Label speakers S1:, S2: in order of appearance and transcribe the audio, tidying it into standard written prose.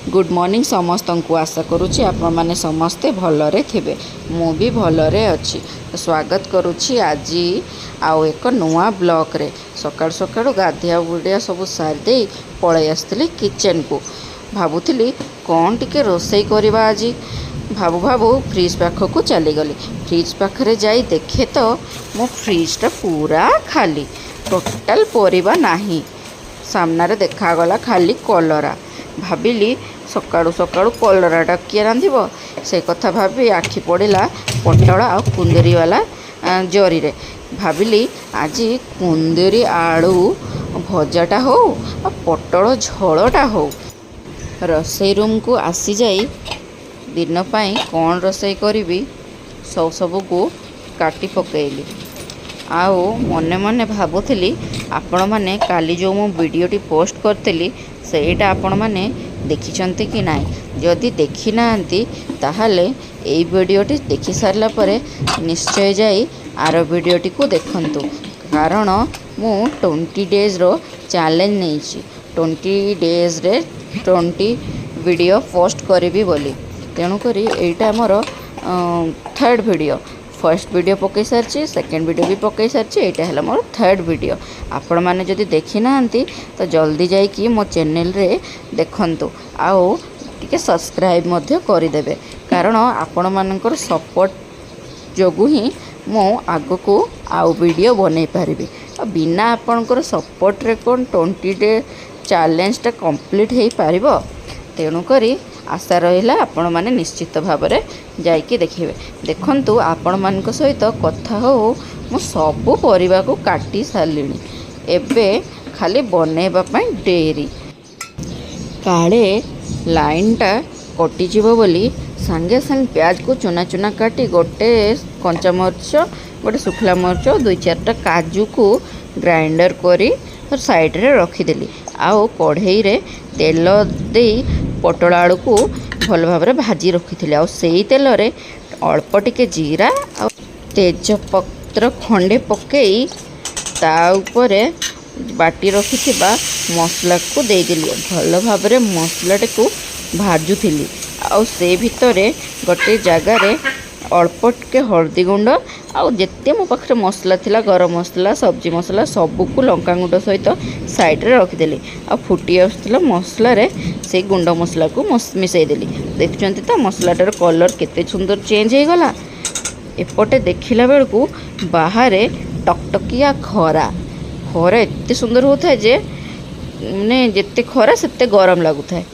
S1: good morning समस्त को आशा करुच्ची आपण मैंने समस्ते भलरे थे मु भी भलरे अच्छी स्वागत करुच्ची आज आउ एक नुआ ब्लॉक रे सकाळ सकाळ गाधिया बुढ़िया सब सारीदे पलि आसती किचन को भावुली कौन टिके रोसई करवा आज भाबू भाबू फ्रिज पाखक चलीगली फ्रिज पाखे जाई देखे तो मो फ्रिजटा पूरा खाली टोटाल परिबा नाही सामने देखागला खाली कलरा भाविली सकाळु सकाळु कलराटा किए रांधिब से कथा भाभी आखि पड़ा पटल आ कुंदरी वाला जरी रे भाविली आज कुंदरी आलू भजाटा हो पटल झोलटा हो रोसई रूम को आसी जाई दिन पाई कौन रोसई करी सब को काटी पकेली आओ मने मने भावुली आपण मैंने काली जो मु वीडियोटी पोस्ट करती सेटा आपण मैंने देखी कि ना जदि देखी ना ताहले एई वीडियोटी देखी सारला परे निश्चय जाई आर वीडियोटी को देखंतु कारण मु 20 डेज रो चैलेंज नहीं 20 डेज रे 20 वीडियो पोस्ट करी बोली तेणुक एटा मोर थर्ड वीडियो फर्स्ट वीडियो पकई सारी सेकेंड वीडियो भी पकई सारी यहाँ है मोर थर्ड वीडियो आपण मैंने जदि देखी ना तो जल्दी जाइए मो चैनल रे देखंतु आओ टिके सब्सक्राइब मध्य करदेवे कारण आपण मानकर सपोर्ट जोगु ही मो आग को आउ वीडियो बनै पारिबी बिना आपणकर सपोर्ट रे कौन 20 डे चैलेंजटा कंप्लीट हो पारिबो तेणुक आशा रहा आपण मैंने निश्चित भाव में जाइए देखिए देखंतु आपण मान सहित कथा हो मु सबू परिबा को काटी सारे एबे खाली बनैबा डेरी काले लाइनटा कटिजीव बोली सांगे सांगे प्याज को चुना चुना काटी गोटे कंचा मरीच गोटे सुखला मरीच 2-4टा काजू को ग्राइंडर करी साइड रे रखीदेली आओ कढ़ई रे तेल दे पटल आलू को भल भाव में भाजी रखी थी से तेल रे अल्प टिके जीरा आ तेजपत्र खंडे पकई ता उपरे बाटी रखी मसला को देदेली भल भाव में मसलाटे को भाजुली आ से भितर गोटे जगार अल्प टिके हल्दी गुंड आते मो पाखे मसला थिला गरम मसला सब्जी मसला सबको लंका गुंड सहित साइड रे रखीदेली आ फुटी आसला मसला रे से गुंड मसला को मिसईदेली देखुं तो मसलाटार कलर केते सुंदर चेंज हो गला एपटे देखिला बेलू बाहर टकटकिया खरा खरा एते सुंदर होता है जे माने जिते खरा सेते गरम लगुता है